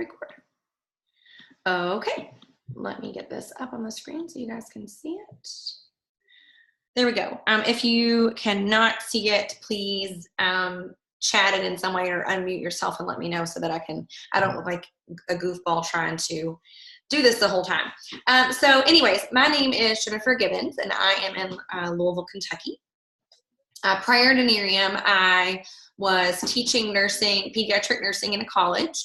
record. Okay, let me get this up on the screen so you guys can see it. There we go. If you cannot see it, please chat it in some way or unmute yourself and let me know so that I don't look like a goofball trying to do this the whole time. So anyways, my name is Jennifer Gibbons and I am in Louisville, Kentucky. Prior to Nerium, I was teaching nursing, pediatric nursing in a college.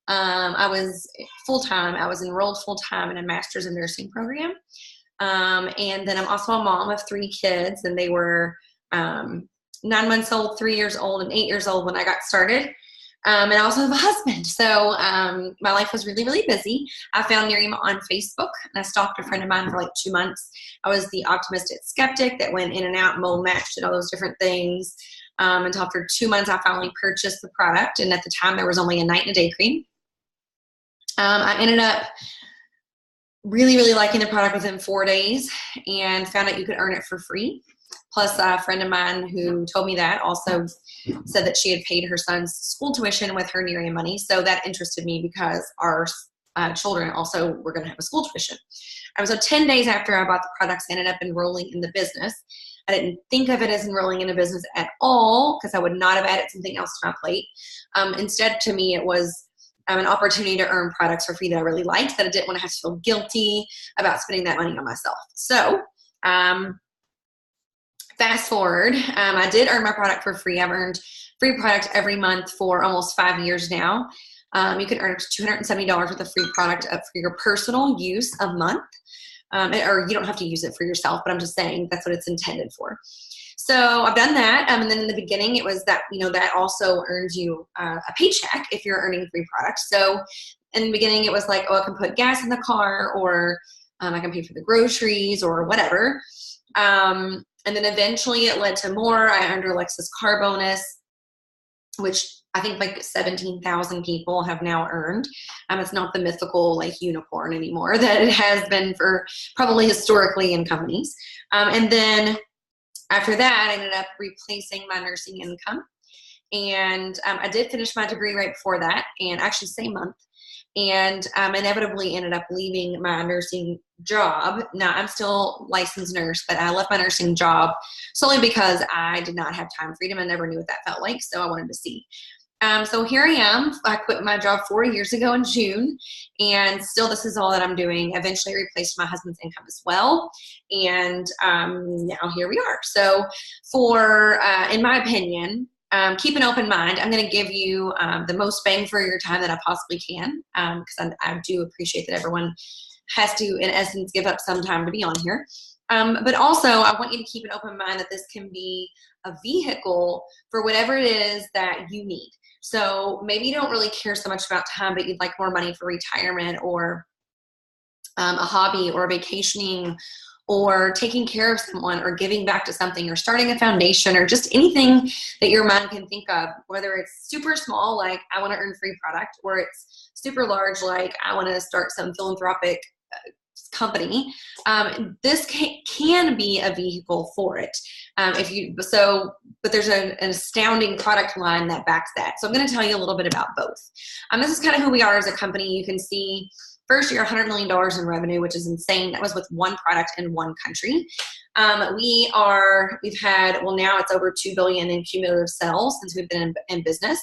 I was full-time. I was enrolled full-time in a master's in nursing program. And then I'm also a mom of 3 kids, and they were 9 months old, 3 years old, and 8 years old when I got started. And I also have a husband. So my life was really, really busy. I found Nerium on Facebook, and I stalked a friend of mine for like 2 months. I was the optimistic skeptic that went in and out, mold matched, and all those different things. Until after 2 months, I finally purchased the product. And at the time, there was only a night and a day cream. I ended up really, really liking the product within 4 days and found out you could earn it for free. Plus, a friend of mine who told me that also said that she had paid her son's school tuition with her Nerium money. So that interested me because our children also were going to have a school tuition. So 10 days after I bought the products, I ended up enrolling in the business. I didn't think of it as enrolling in a business at all because I would not have added something else to my plate. Instead, to me, it was an opportunity to earn products for free that I really liked, that I didn't want to have to feel guilty about spending that money on myself. So fast forward, I did earn my product for free. I've earned free product every month for almost 5 years now. You can earn $270 worth of free product for your personal use a month. Or you don't have to use it for yourself, but I'm just saying that's what it's intended for. So I've done that, and then in the beginning it was that, that also earns you a paycheck if you're earning free products. So in the beginning it was like, oh, I can put gas in the car, or I can pay for the groceries or whatever. And then eventually it led to more. I earned a Lexus car bonus, which I think like 17,000 people have now earned. It's not the mythical like unicorn anymore that it has been for probably historically in companies. And then after that, I ended up replacing my nursing income. And I did finish my degree right before that, and actually same month. And inevitably ended up leaving my nursing job. Now, I'm still a licensed nurse, but I left my nursing job solely because I did not have time freedom. I never knew what that felt like, so I wanted to see. So here I am. I quit my job 4 years ago in June, and still this is all that I'm doing. Eventually replaced my husband's income as well, and now here we are. So for, in my opinion, keep an open mind. I'm going to give you the most bang for your time that I possibly can, because I do appreciate that everyone has to, in essence, give up some time to be on here. But also, I want you to keep an open mind that this can be a vehicle for whatever it is that you need. So maybe you don't really care so much about time, but you'd like more money for retirement, or a hobby, or vacationing, or taking care of someone, or giving back to something, or starting a foundation, or just anything that your mind can think of, whether it's super small, like I want to earn free product, or it's super large, like I want to start some philanthropic company. This can be a vehicle for it. But there's an astounding product line that backs that. So I'm going to tell you a little bit about both. This is kind of who we are as a company. You can see first year $100 million in revenue, which is insane. That was with one product in one country. We've had, well, now it's over $2 billion in cumulative sales since we've been in business.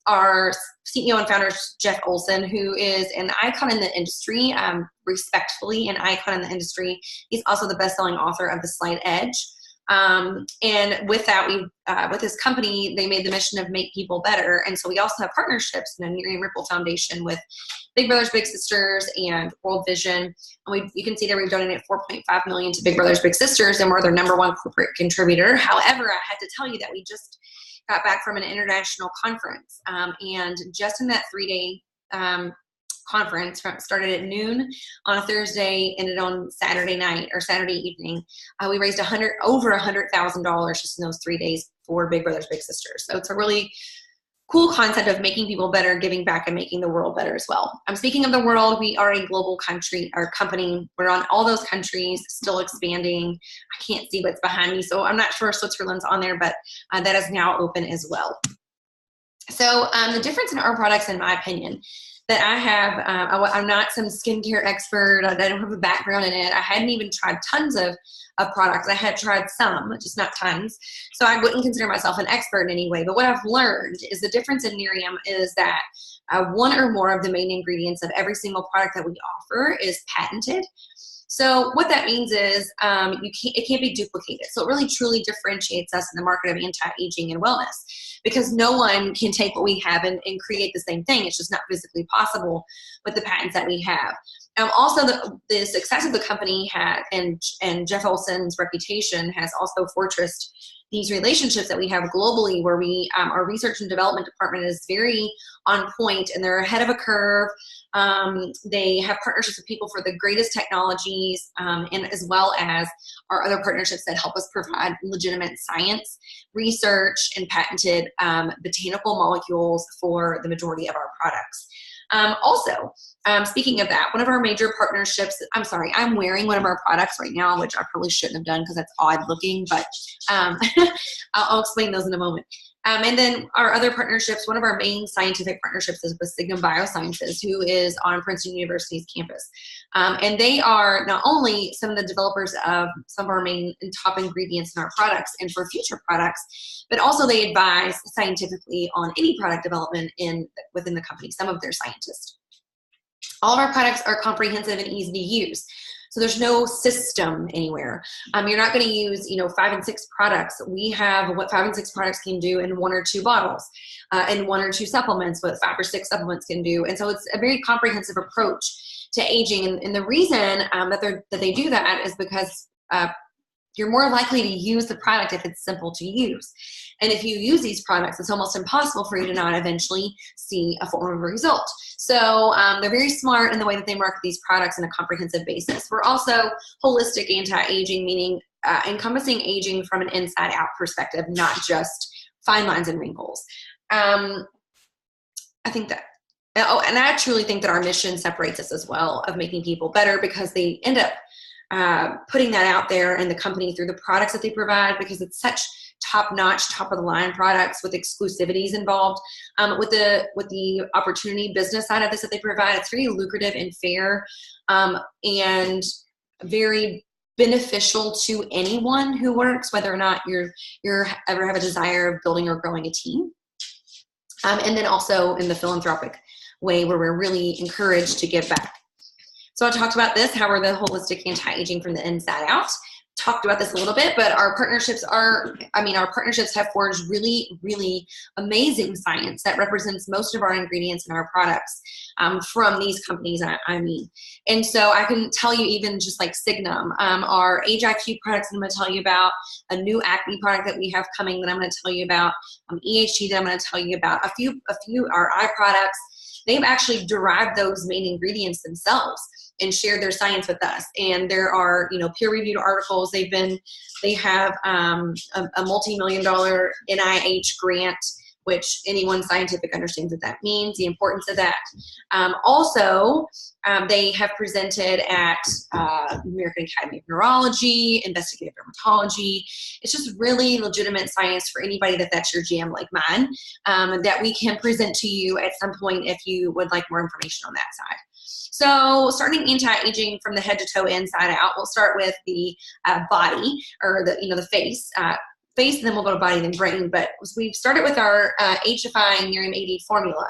Our CEO and founder is Jeff Olson, who is an icon in the industry, respectfully an icon in the industry. He's also the best-selling author of The Slight Edge. And with that, with his company, they made the mission of make people better. And so we also have partnerships in the Nerium Ripple Foundation with Big Brothers Big Sisters and World Vision. And you can see that we've donated $4.5 million to Big Brothers Big Sisters, and we're their #1 corporate contributor. However, I had to tell you that we just got back from an international conference, and just in that 3-day conference, started at noon on a Thursday, ended on Saturday night or Saturday evening. We raised over $100,000 just in those 3 days for Big Brothers Big Sisters. So it's a really cool concept of making people better, giving back, and making the world better as well. Speaking of the world, we are a global company. We're on all those countries, still expanding. I can't see what's behind me, so I'm not sure Switzerland's on there, but that is now open as well. So the difference in our products, in my opinion, that I have, I'm not some skincare expert. I don't have a background in it. I hadn't even tried tons of products. I had tried some, just not tons. So I wouldn't consider myself an expert in any way. But what I've learned is the difference in Nerium is that one or more of the main ingredients of every single product that we offer is patented. So what that means is it can't be duplicated. So it really truly differentiates us in the market of anti-aging and wellness, because no one can take what we have and create the same thing. It's just not physically possible with the patents that we have. Also, the success of the company and Jeff Olson's reputation has also fortressed these relationships that we have globally, where our research and development department is very on point, and they're ahead of a curve. They have partnerships with people for the greatest technologies, and as well as our other partnerships that help us provide legitimate science, research, and patented botanical molecules for the majority of our products. Also, speaking of that, one of our major partnerships, I'm wearing one of our products right now, which I probably shouldn't have done because that's odd looking, but I'll explain those in a moment. And then our other partnerships, one of our main scientific partnerships is with Signum Biosciences, who is on Princeton University's campus. And they are not only some of the developers of some of our main and top ingredients in our products and for future products, but also they advise scientifically on any product development within the company, some of their scientists. All of our products are comprehensive and easy to use. So there's no system anywhere. You're not going to use, 5 and 6 products. We have what 5 and 6 products can do in 1 or 2 bottles, and 1 or 2 supplements, what 5 or 6 supplements can do. And so it's a very comprehensive approach to aging. And the reason that they do that is because you're more likely to use the product if it's simple to use. And if you use these products, it's almost impossible for you to not eventually see a form of a result. So they're very smart in the way that they market these products on a comprehensive basis. We're also holistic anti-aging, meaning encompassing aging from an inside-out perspective, not just fine lines and wrinkles. I think that, and I truly think that our mission separates us as well, of making people better, because they end up putting that out there in the company through the products that they provide, because it's such top-notch, top-of-the-line products with exclusivities involved. With the opportunity business side of this that they provide, it's very lucrative and fair, and very beneficial to anyone who works, whether or not you're ever have a desire of building or growing a team. And then also in the philanthropic way, where we're really encouraged to give back. So I talked about this, how we're the holistic anti-aging from the inside out. Talked about this a little bit, but our partnerships have forged really, really amazing science that represents most of our ingredients in our products from these companies, And so I can tell you, even just like Signum, our Age IQ products I'm going to tell you about, a new acne product that we have coming that I'm going to tell you about, EHG that I'm going to tell you about, a few our eye products. They've actually derived those main ingredients themselves and shared their science with us. And there are, peer-reviewed articles. They have a multi-million-dollar NIH grant, which anyone scientific understands what that means, the importance of that. Also, they have presented at American Academy of Neurology, Investigative Dermatology. It's just really legitimate science for anybody that's your jam like mine, that we can present to you at some point if you would like more information on that side. So starting anti-aging from the head to toe, inside out, we'll start with the body, or the face. Face, and then we'll go to body, then brain. But we've started with our HFI and Nerium AD formula.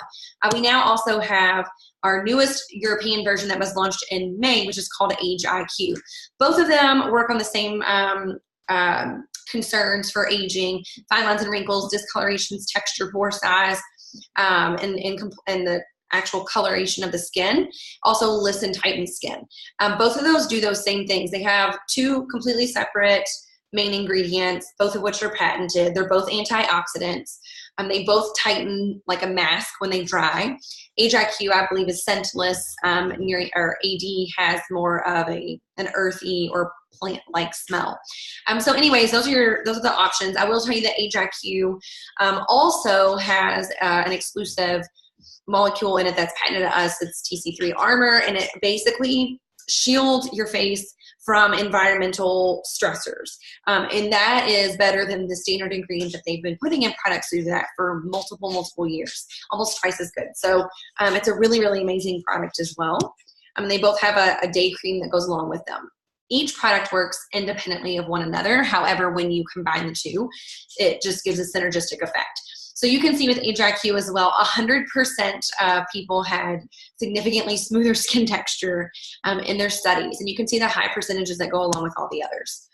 We now also have our newest European version that was launched in May, which is called Age IQ. Both of them work on the same concerns for aging: fine lines and wrinkles, discolorations, texture, pore size, and the actual coloration of the skin, also listen, tighten skin. Both of those do those same things. They have 2 completely separate main ingredients, both of which are patented. They're both antioxidants. They both tighten like a mask when they dry. Age IQ, I believe, is scentless. Or AD has more of an earthy or plant-like smell. So anyways, those are the options. I will tell you that Age IQ also has an exclusive molecule in it that's patented to us. It's TC3 Armor, and it basically shield your face from environmental stressors. And that is better than the standard ingredient that they've been putting in products through that for multiple years, almost twice as good. So it's a really, really amazing product as well. They both have a day cream that goes along with them. Each product works independently of one another. However, when you combine the two, it just gives a synergistic effect. So you can see with Age IQ as well, 100% of people had significantly smoother skin texture in their studies. And you can see the high percentages that go along with all the others.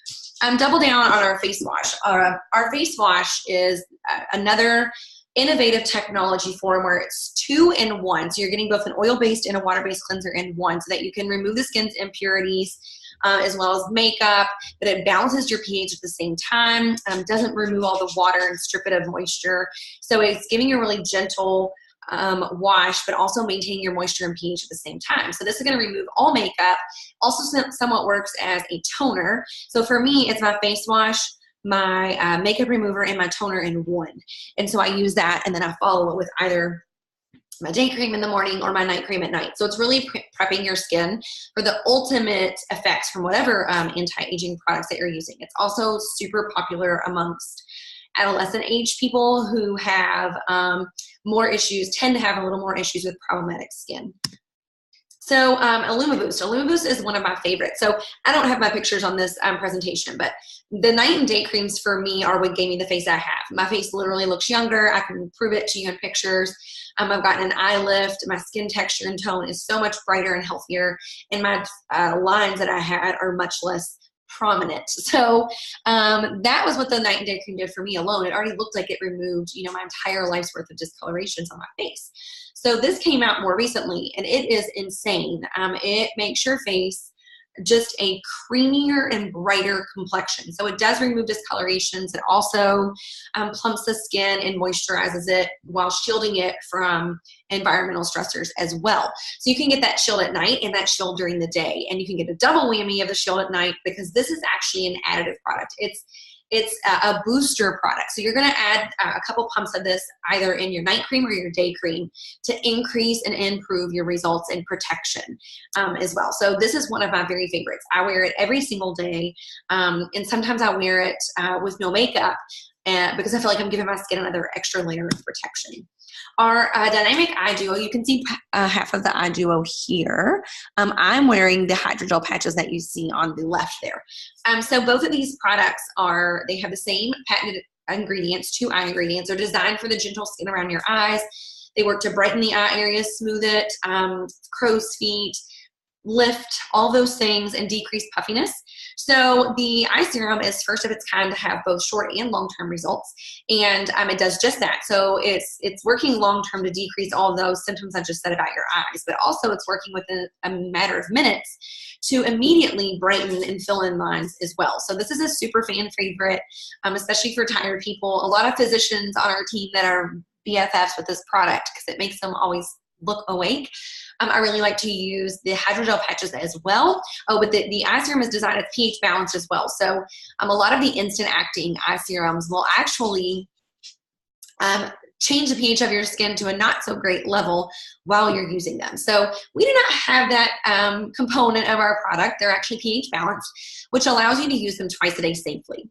Double down on our face wash. Our face wash is another innovative technology form where it's 2-in-1. So you're getting both an oil-based and a water-based cleanser in one, so that you can remove the skin's impurities as well as makeup, but it balances your pH at the same time, doesn't remove all the water and strip it of moisture. So it's giving you a really gentle wash, but also maintaining your moisture and pH at the same time. So this is going to remove all makeup. Also somewhat works as a toner. So for me, it's my face wash, my makeup remover, and my toner in one. And so I use that, and then I follow it with either my day cream in the morning or my night cream at night. So it's really prepping your skin for the ultimate effects from whatever anti-aging products that you're using. It's also super popular amongst adolescent age people who have more issues, tend to have a little more issues with problematic skin. So IllumiBoost. IllumiBoost is one of my favorites. So I don't have my pictures on this presentation, but the night and day creams for me are what gave me the face I have. My face literally looks younger. I can prove it to you in pictures. I've gotten an eye lift. My skin texture and tone is so much brighter and healthier, and my lines that I had are much less prominent. So that was what the night and day cream did for me alone. It already looked like it removed, my entire life's worth of discolorations on my face. So this came out more recently, and it is insane. It makes your face just a creamier and brighter complexion. So it does remove discolorations. It also plumps the skin and moisturizes it while shielding it from environmental stressors as well. So you can get that shield at night and that shield during the day. And you can get a double whammy of the shield at night, because this is actually an additive product. It's a booster product. So you're going to add a couple pumps of this either in your night cream or your day cream to increase and improve your results in protection as well. So this is one of my very favorites. I wear it every single day, and sometimes I wear it with no makeup because I feel like I'm giving my skin another extra layer of protection. Our Dynamic Eye Duo, you can see half of the Eye Duo here. I'm wearing the hydrogel patches that you see on the left there. So both of these products they have the same patented ingredients, 2 eye ingredients. They're designed for the gentle skin around your eyes. They work to brighten the eye area, smooth it, crow's feet, lift, all those things, and decrease puffiness. So the eye serum is first of its kind to have both short and long-term results, and it does just that. So it's working long-term to decrease all those symptoms I just said about your eyes, but also it's working within a matter of minutes to immediately brighten and fill in lines as well. So this is a super fan favorite, especially for tired people. A lot of physicians on our team that are BFFs with this product because it makes them always look awake. I really like to use the hydrogel patches as well. Oh, but the eye serum is designed as pH balanced as well. So a lot of the instant acting eye serums will actually change the pH of your skin to a not so great level while you're using them. So we do not have that component of our product. They're actually pH balanced, which allows you to use them twice a day safely.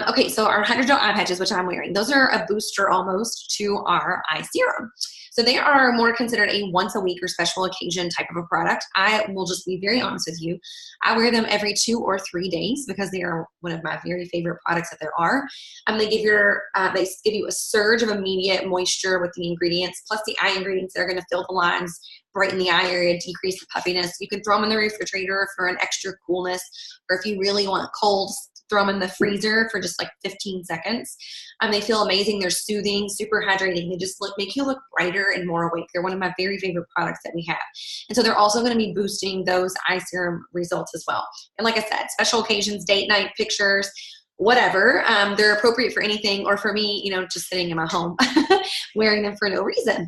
Okay, so our hydrogel eye patches, which I'm wearing, those are a booster almost to our eye serum. So they are more considered a once a week or special occasion type of a product. I will just be very honest with you. I wear them every 2 or 3 days because they are one of my very favorite products that there are. They give you a surge of immediate moisture with the ingredients, plus the eye ingredients that are going to fill the lines, brighten the eye area, decrease the puffiness. You can throw them in the refrigerator for an extra coolness, or if you really want cold, throw them in the freezer for just like 15 seconds. They feel amazing. They're soothing, super hydrating. They just make you look brighter and more awake. They're one of my very favorite products that we have. And so they're also going to be boosting those eye serum results as well. And like I said, special occasions, date night, pictures, whatever. They're appropriate for anything, or for me, just sitting in my home wearing them for no reason.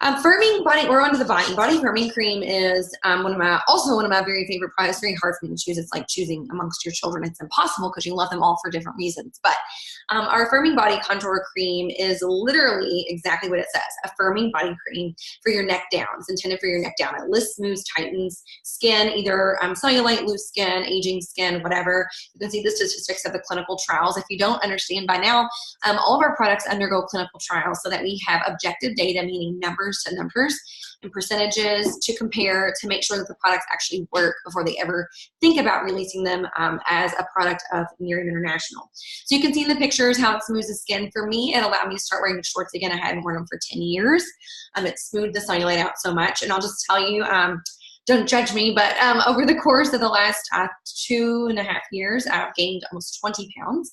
Firming body, we're on to the body. Body firming cream is one of my very favorite products. It's very hard for me to choose. It's like choosing amongst your children. It's impossible because you love them all for different reasons. But our firming body contour cream is literally exactly what it says, a firming body cream for your neck down. It's intended for your neck down. It lifts, smooths, tightens skin, either cellulite, loose skin, aging skin, whatever. You can see the statistics of the clinical trials. If you don't understand by now, all of our products undergo clinical trials so that we have objective data, meaning numbers to numbers and percentages to compare to make sure that the products actually work before they ever think about releasing them as a product of Nerium International. So you can see in the pictures how it smooths the skin. For me, it allowed me to start wearing the shorts again. I hadn't worn them for 10 years. It smoothed the cellulite out so much. And I'll just tell you, don't judge me, but over the course of the last 2.5 years, I've gained almost 20 pounds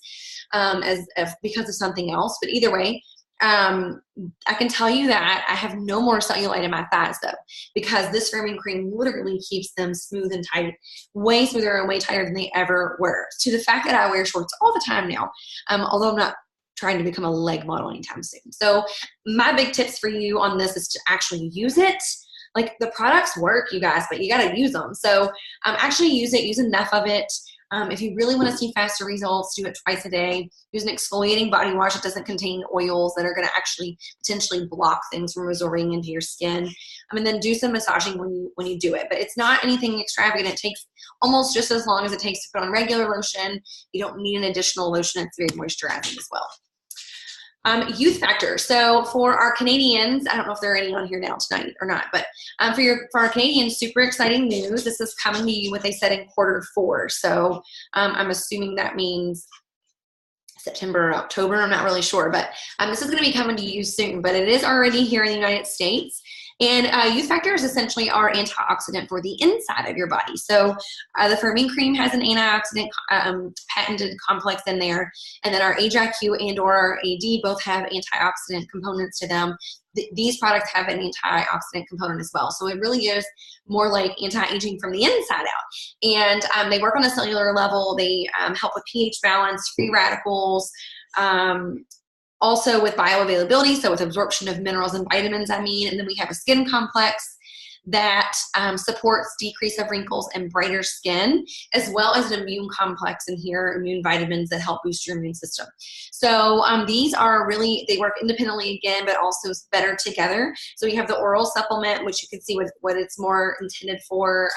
because of something else. But either way, I can tell you that I have no more cellulite in my thighs though, because this firming cream literally keeps them smooth and tight, way smoother and way tighter than they ever were. To the fact that I wear shorts all the time now, although I'm not trying to become a leg model anytime soon. So my big tips for you on this is to actually use it. Like, the products work, you guys, but you got to use them. So actually use it, use enough of it. If you really want to see faster results, do it twice a day. Use an exfoliating body wash that doesn't contain oils that are going to actually potentially block things from resorbing into your skin. And then do some massaging when you do it. But it's not anything extravagant. It takes almost just as long as it takes to put on regular lotion. You don't need an additional lotion. It's very moisturizing as well. Youth factor. So for our Canadians, I don't know if there are any on here now tonight or not, but for our Canadians, super exciting news. This is coming to you, what they said in Q4. So I'm assuming that means September or October. I'm not really sure, but this is going to be coming to you soon, but it is already here in the United States. And youth factor is essentially our antioxidant for the inside of your body. So the firming cream has an antioxidant patented complex in there, and then our Age IQ and or AD both have antioxidant components to them. These products have an antioxidant component as well. So it really is more like anti-aging from the inside out. And they work on a cellular level. They help with pH balance, free radicals, also with bioavailability, so with absorption of minerals and vitamins, and then we have a skin complex that supports decrease of wrinkles and brighter skin, as well as an immune complex in here, immune vitamins that help boost your immune system. So these are really, they work independently again, but also better together. So we have the oral supplement, which you can see what it's more intended for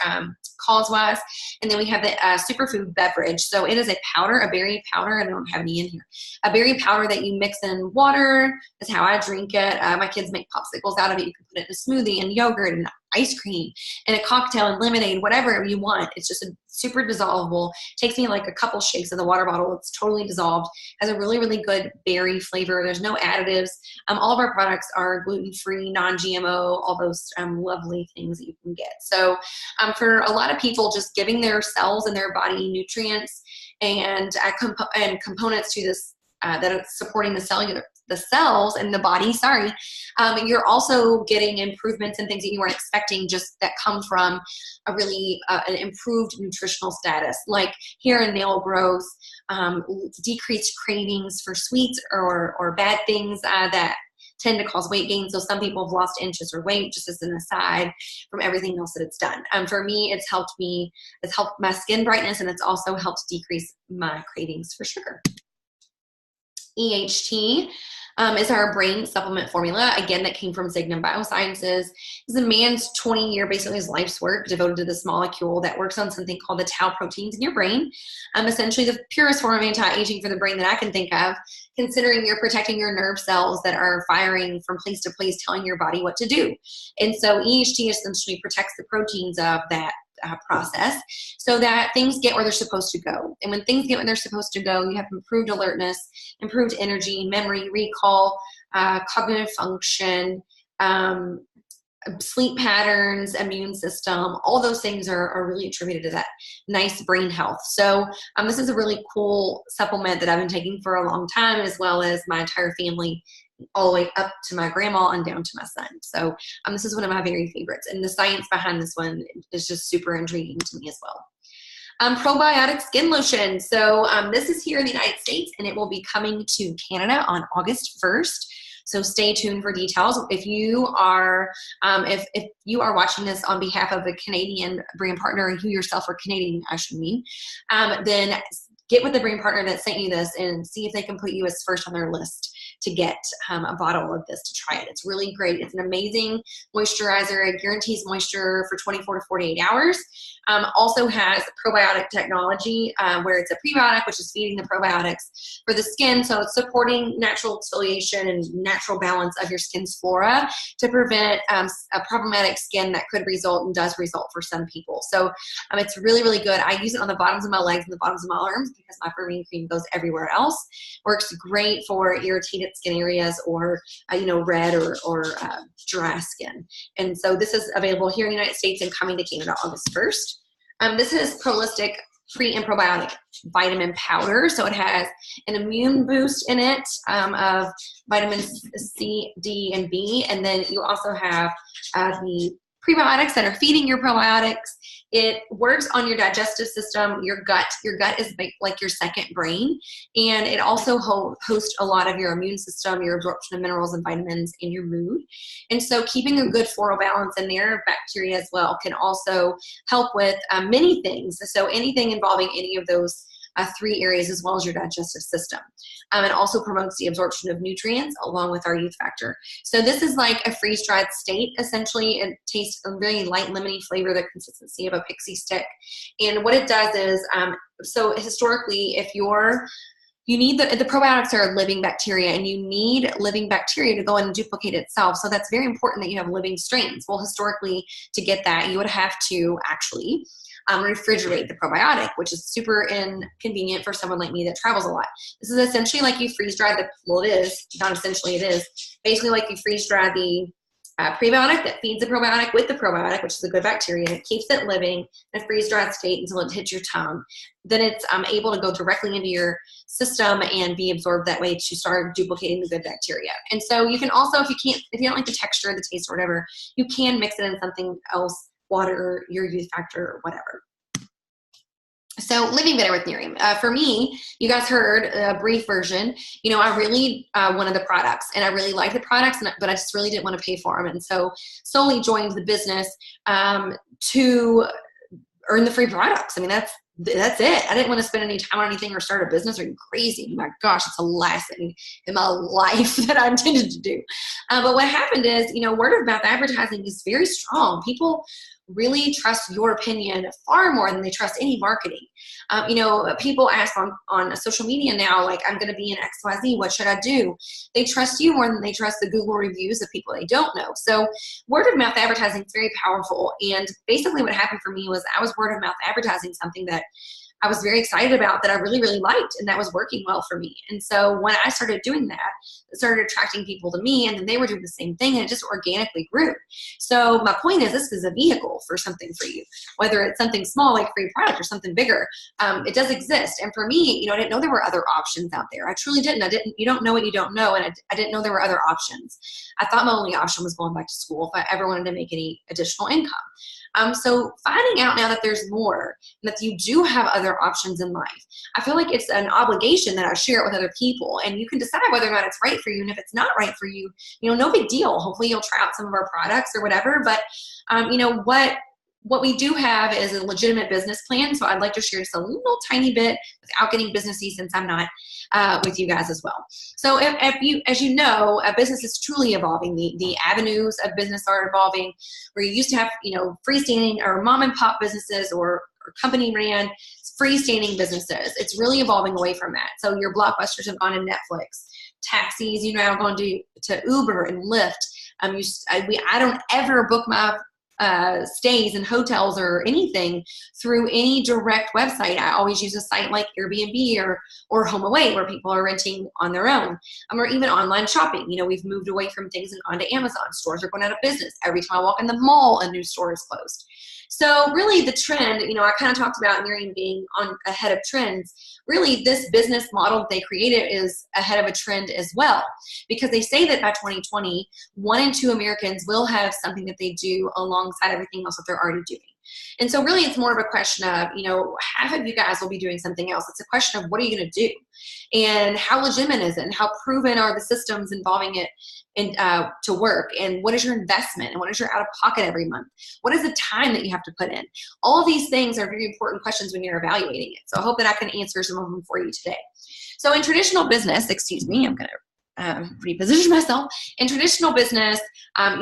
cause-wise. And then we have the superfood beverage. So it is a powder, a berry powder, and I don't have any in here. A berry powder that you mix in water is how I drink it. My kids make popsicles out of it. You can put it in a smoothie and yogurt and ice cream and a cocktail and lemonade, whatever you want. It's just a super dissolvable. Takes me like a couple shakes of the water bottle. It's totally dissolved. Has a really, really good berry flavor. There's no additives. All of our products are gluten-free, non-GMO, all those lovely things that you can get. So for a lot of people, just giving their cells and their body nutrients and components to this that are supporting the cells in the body, you're also getting improvements and things that you weren't expecting, just that come from a really an improved nutritional status, like hair and nail growth, decreased cravings for sweets or bad things that tend to cause weight gain. So some people have lost inches or weight, just as an aside from everything else that it's done. For me, it's helped my skin brightness, and it's also helped decrease my cravings for sugar. EHT is our brain supplement formula, again, that came from Signum Biosciences. It's a man's 20-year, basically his life's work, devoted to this molecule that works on something called the tau proteins in your brain. Essentially the purest form of anti-aging for the brain that I can think of, considering you're protecting your nerve cells that are firing from place to place, telling your body what to do. And so EHT essentially protects the proteins of that process so that things get where they're supposed to go. And when things get where they're supposed to go, you have improved alertness, improved energy, memory, recall, cognitive function, sleep patterns, immune system. All those things are really attributed to that nice brain health. So this is a really cool supplement that I've been taking for a long time, as well as my entire family, all the way up to my grandma and down to my son. So this is one of my very favorites. And the science behind this one is just super intriguing to me as well. Probiotic skin lotion. So this is here in the United States, and it will be coming to Canada on August 1st. So stay tuned for details. If you are if you are watching this on behalf of a Canadian brand partner, and you yourself are Canadian, I should mean, then get with the brand partner that sent you this and see if they can put you as first on their list to get a bottle of this to try it. It's really great. It's an amazing moisturizer. It guarantees moisture for 24 to 48 hours. Also has probiotic technology where it's a prebiotic, which is feeding the probiotics for the skin. So it's supporting natural exfoliation and natural balance of your skin's flora to prevent a problematic skin that could result and does result for some people. So it's really, really good. I use it on the bottoms of my legs and the bottoms of my arms because my Fermine cream goes everywhere else. Works great for irritated skin areas or, red or dry skin. And so this is available here in the United States and coming to Canada August 1st. This is Holistic Pre and Probiotic Vitamin Powder. So it has an immune boost in it of vitamins C, D, and B. And then you also have the prebiotics that are feeding your probiotics. It works on your digestive system, your gut. Your gut is like your second brain. And it also hosts a lot of your immune system, your absorption of minerals and vitamins, and your mood. And so keeping a good floral balance in there, bacteria as well, can also help with many things. So anything involving any of those three areas, as well as your digestive system. It also promotes the absorption of nutrients along with our youth factor. So this is like a freeze-dried state, essentially. It tastes a really light lemony flavor, the consistency of a pixie stick. And what it does is, so historically, if you need the probiotics are living bacteria, and you need living bacteria to go in and duplicate itself. So that's very important that you have living strains. Well, historically, to get that, you would have to actually refrigerate the probiotic, which is super inconvenient for someone like me that travels a lot. This is essentially like you freeze dry it is, not essentially, it is basically like you freeze dry the prebiotic that feeds the probiotic with the probiotic, which is a good bacteria, and it keeps it living in a freeze-dried state until it hits your tongue. Then it's able to go directly into your system and be absorbed that way to start duplicating the good bacteria. And so you can also, if you don't like the texture, the taste, or whatever, you can mix it in something else, water, your youth factor, or whatever. So living better with Nerium. For me, you guys heard a brief version. I really wanted the products, and I really liked the products, but I just really didn't want to pay for them. And so solely joined the business to earn the free products. I mean, that's it. I didn't want to spend any time on anything or start a business. Are you crazy? My gosh, it's the last thing in my life that I intended to do. But what happened is, word of mouth advertising is very strong. People really trust your opinion far more than they trust any marketing. People ask on social media now, like, I'm going to be in XYZ, what should I do? They trust you more than they trust the Google reviews of people they don't know. So word of mouth advertising is very powerful. And basically what happened for me was I was word of mouth advertising something that I was very excited about, that I really, really liked, and that was working well for me. And so when I started doing that, it started attracting people to me, and then they were doing the same thing, and it just organically grew. So my point is, this is a vehicle for something for you, whether it's something small like free product or something bigger. It does exist. And for me, I didn't know there were other options out there. I truly didn't. You don't know what you don't know, and I didn't know there were other options. I thought my only option was going back to school if I ever wanted to make any additional income. So finding out now that there's more, and that you do have other options in life, I feel like it's an obligation that I share it with other people, and you can decide whether or not it's right for you. And if it's not right for you, no big deal. Hopefully you'll try out some of our products or whatever. But what we do have is a legitimate business plan. So I'd like to share just a little tiny bit without getting businessy, since I'm not with you guys as well. So as you know, a business is truly evolving. The avenues of business are evolving, where you used to have, freestanding or mom and pop businesses or company ran freestanding businesses. It's really evolving away from that. So your Blockbusters have gone to Netflix. Taxis, now going to Uber and Lyft. I don't ever book my stays in hotels or anything through any direct website. I always use a site like Airbnb or HomeAway, where people are renting on their own, or even online shopping. We've moved away from things and gone to Amazon. Stores are going out of business. Every time I walk in the mall, a new store is closed. So really the trend, I kind of talked about Nerium being ahead of trends. Really, this business model they created is ahead of a trend as well, because they say that by 2020, 1 in 2 Americans will have something that they do alongside everything else that they're already doing. And so really it's more of a question of, half of you guys will be doing something else. It's a question of what are you going to do and how legitimate is it and how proven are the systems involving it and to work, and what is your investment and what is your out of pocket every month? What is the time that you have to put in? All of these things are very important questions when you're evaluating it. So I hope that I can answer some of them for you today. So in traditional business, I'm going to reposition myself. In traditional business,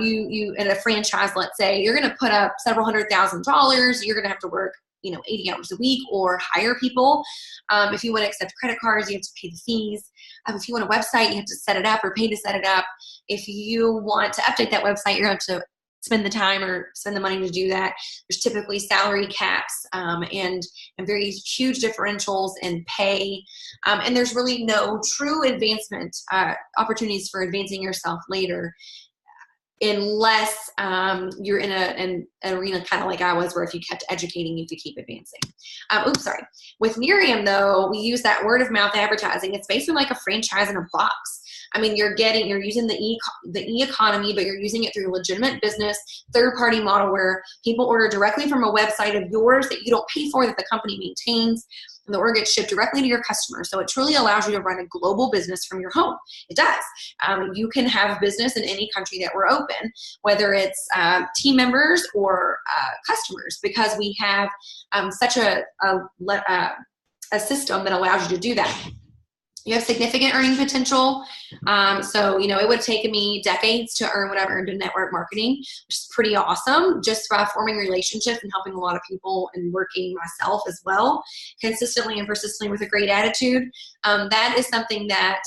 you in a franchise, let's say, you're going to put up several $100,000. You're going to have to work 80 hours a week or hire people. If you want to accept credit cards, you have to pay the fees. If you want a website, you have to set it up or pay to set it up. If you want to update that website, you're going to have to spend the time or spend the money to do that. There's typically salary caps and very huge differentials in pay. And there's really no true advancement opportunities for advancing yourself later, unless you're in an arena kind of like I was, where if you kept educating, you could keep advancing. With Nerium, though, we use that word of mouth advertising. It's basically like a franchise in a box. I mean, you're using the e-economy, but you're using it through a legitimate business, third-party model where people order directly from a website of yours that you don't pay for, that the company maintains, and the order gets shipped directly to your customer. So it truly allows you to run a global business from your home. It does. You can have business in any country that we're open, whether it's team members or customers, because we have such a system that allows you to do that. You have significant earning potential. So, it would take me decades to earn what I've earned in network marketing, which is pretty awesome, just by forming relationships and helping a lot of people and working myself as well, consistently and persistently with a great attitude. That is something that,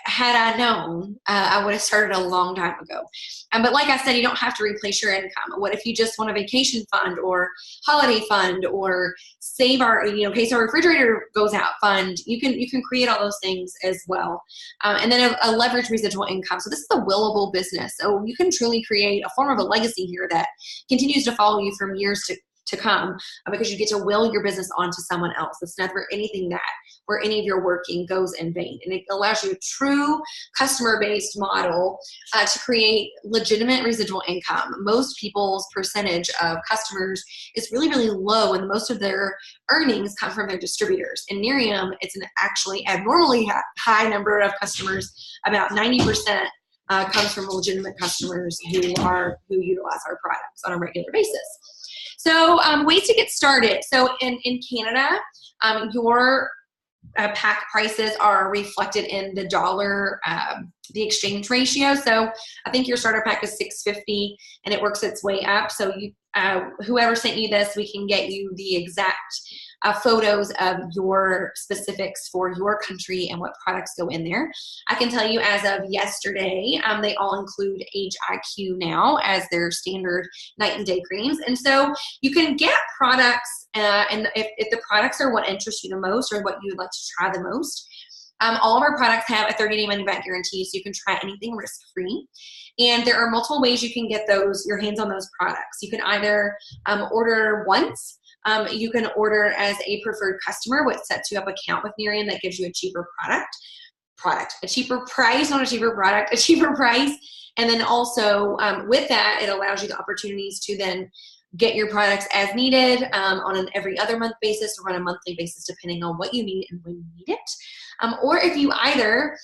had I known, I would have started a long time ago. But like I said, you don't have to replace your income. What if you just want a vacation fund or holiday fund, or save our, in case our refrigerator goes out fund? You can create all those things as well. And then a leverage residual income. So this is a willable business. So you can truly create a form of a legacy here that continues to follow you from years to come, because you get to will your business onto someone else. It's never anything that where any of your working goes in vain. And it allows you a true customer-based model to create legitimate residual income. Most people's percentage of customers is really, really low, and most of their earnings come from their distributors. In Nerium, it's an actually abnormally high number of customers. About 90% comes from legitimate customers who utilize our products on a regular basis. So ways to get started. So in Canada, your pack prices are reflected in the dollar, the exchange ratio. So I think your starter pack is $6.50 and it works its way up. So whoever sent you this, we can get you the exact photos of your specifics for your country and what products go in there. I can tell you as of yesterday, they all include Age IQ now as their standard night and day creams. And so you can get products, and if the products are what interests you the most or what you would like to try the most, all of our products have a 30-day money-back guarantee, so you can try anything risk-free. And there are multiple ways you can get your hands on those products. You can either order once. You can order as a preferred customer, which sets you up an account with Nerium that gives you a cheaper a cheaper price, not a cheaper product, a cheaper price. And then also with that, it allows you the opportunities to then get your products as needed on an every other month basis or on a monthly basis, depending on what you need and when you need it. Or if you either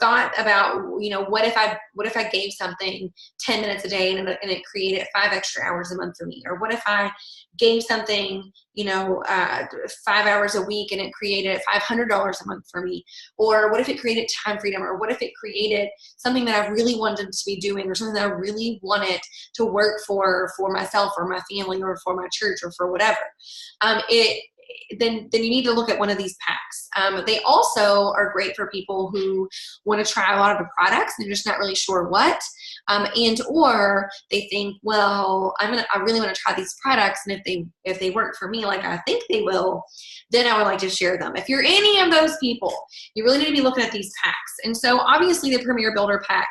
thought about, what if I gave something 10 minutes a day and it created 5 extra hours a month for me? Or what if I gave something, 5 hours a week and it created $500 a month for me? Or what if it created time freedom? Or what if it created something that I really wanted to be doing, or something that I really wanted to work for myself or my family or for my church or for whatever? Then you need to look at one of these packs. They also are great for people who want to try a lot of the products and they're just not really sure what, and or they think, well, I really want to try these products, and if they work for me like I think they will, then I would like to share them. If you're any of those people, you really need to be looking at these packs. And so obviously the Premier Builder Pack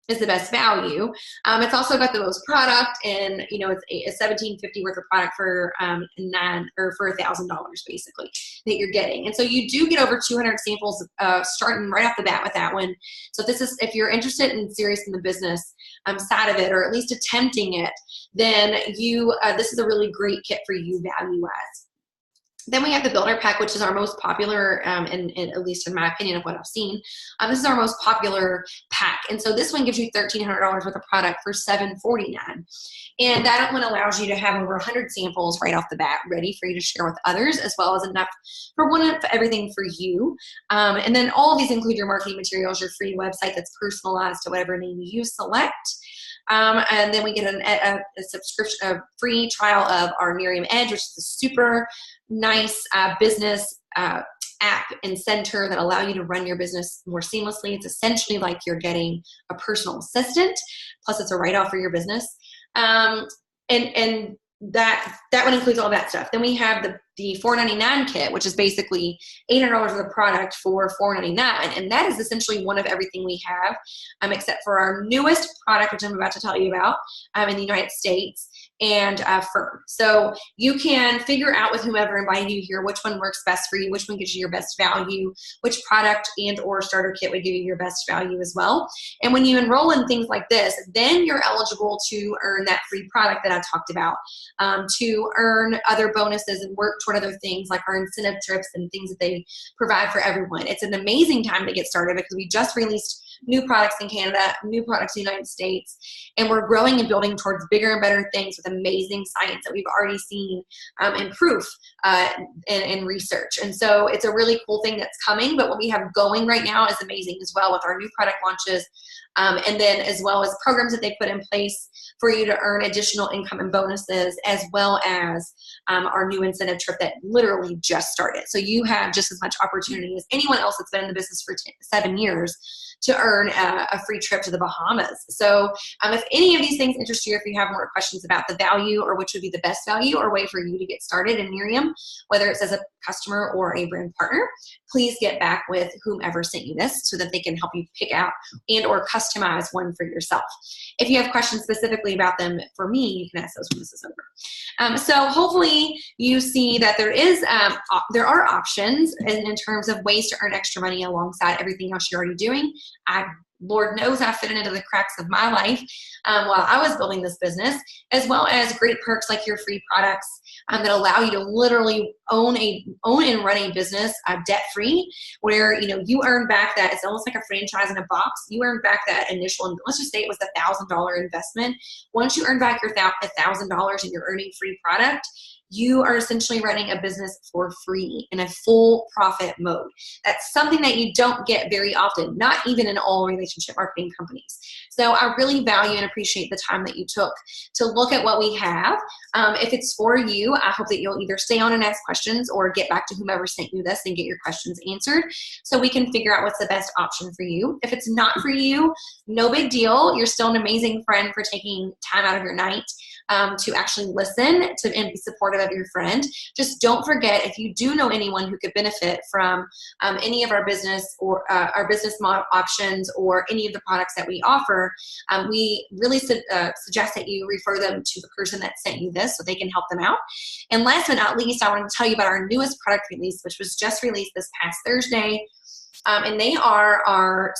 is the best value. It's also got the most product, and you know, it's $17.50 worth of product for for $1,000 basically that you're getting. And so you do get over 200 samples starting right off the bat with that one. So if you're interested and serious in the business side of it, or at least attempting it, then this is a really great kit for you value wise. Then we have the builder pack, which is our most popular, and at least in my opinion of what I've seen, this is our most popular pack. And so this one gives you $1,300 worth of product for $749. And that one allows you to have over 100 samples right off the bat ready for you to share with others, as well as enough for everything for you. And then all of these include your marketing materials, your free website that's personalized to whatever name you select. And then we get a subscription, a free trial of our Nerium Edge, which is a super nice business app and center that allow you to run your business more seamlessly. It's essentially like you're getting a personal assistant, plus it's a write-off for your business. And that one includes all that stuff. Then we have the $499 kit, which is basically $800 worth of product for $499, and that is essentially one of everything we have, except for our newest product, which I'm about to tell you about, in the United States, and Firm. So you can figure out with whomever invited you here which one works best for you, which one gives you your best value, which product and or starter kit would give you your best value as well. And when you enroll in things like this, then you're eligible to earn that free product that I talked about, to earn other bonuses and work toward other things like our incentive trips and things that they provide for everyone. It's an amazing time to get started because we just released new products in Canada, new products in the United States, and we're growing and building towards bigger and better things with amazing science that we've already seen in proof in research. And so it's a really cool thing that's coming, but what we have going right now is amazing as well with our new product launches, and then as well as programs that they put in place for you to earn additional income and bonuses, as well as our new incentive trip that literally just started. So you have just as much opportunity as anyone else that's been in the business for 7 years to earn a free trip to the Bahamas. So if any of these things interest you, if you have more questions about the value or which would be the best value or way for you to get started in Nerium, whether it's as a customer or a brand partner, please get back with whomever sent you this so that they can help you pick out and or customize one for yourself. If you have questions specifically about them for me, you can ask those when this is over. So hopefully you see that there are options in terms of ways to earn extra money alongside everything else you're already doing. Lord knows I fit into the cracks of my life while I was building this business, as well as great perks like your free products that allow you to literally own and run a business debt-free, where you earn back that. It's almost like a franchise in a box. You earn back that initial, let's just say it was $1,000 investment. Once you earn back your $1,000 and you're earning free product, you are essentially running a business for free in a full profit mode. That's something that you don't get very often, not even in all relationship marketing companies. So I really value and appreciate the time that you took to look at what we have. If it's for you, I hope that you'll either stay on and ask questions or get back to whomever sent you this and get your questions answered so we can figure out what's the best option for you. If it's not for you, no big deal. You're still an amazing friend for taking time out of your night to actually listen and be supportive of your friend. Just don't forget, if you do know anyone who could benefit from any of our business or our business model options or any of the products that we offer, we really suggest that you refer them to the person that sent you this so they can help them out. And last but not least, I want to tell you about our newest product release, which was just released this past Thursday. And they are our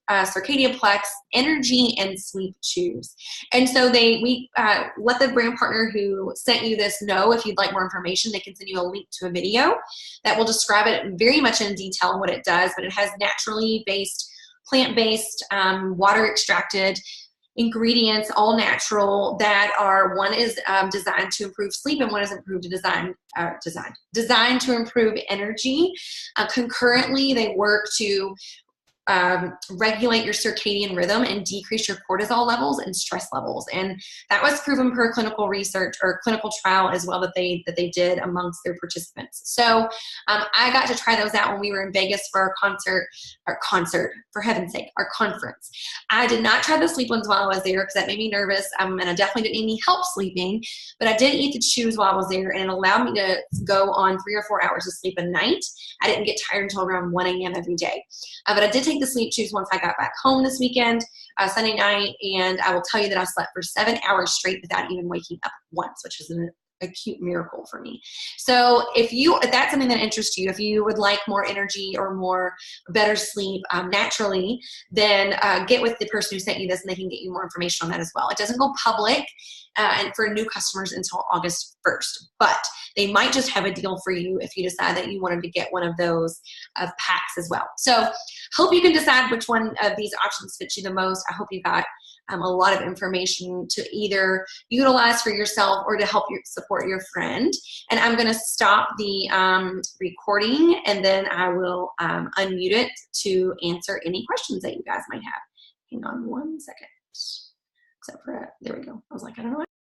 Circadian Plex Energy and Sleep Shoes. And so we let the brand partner who sent you this know if you'd like more information. They can send you a link to a video that will describe it very much in detail on what it does, but it has naturally based, plant-based, water extracted ingredients, all natural, that are, one is designed to improve sleep and one is designed to improve energy. Concurrently, they work to regulate your circadian rhythm and decrease your cortisol levels and stress levels. And that was proven per clinical research or clinical trial as well that they did amongst their participants. So I got to try those out when we were in Vegas for our concert, for heaven's sake, our conference. I did not try the sleep ones while I was there because that made me nervous, and I definitely didn't need any help sleeping, but I did eat the chews while I was there, and it allowed me to go on 3 or 4 hours of sleep a night. I didn't get tired until around 1 a.m. every day. But I did take take the sleep chews once I got back home this weekend, Sunday night, and I will tell you that I slept for 7 hours straight without even waking up once, which is a cute miracle for me. So if that's something that interests you, if you would like more energy or more better sleep naturally, then get with the person who sent you this and they can get you more information on that as well. It doesn't go public and for new customers until August 1st, but they might just have a deal for you if you decide that you wanted to get one of those packs as well. So hope you can decide which one of these options fits you the most. I hope you got a lot of information to either utilize for yourself or to help you support your friend. And I'm going to stop the recording, and then I will unmute it to answer any questions that you guys might have. Hang on one second. Except for, there we go. I was like, I don't know.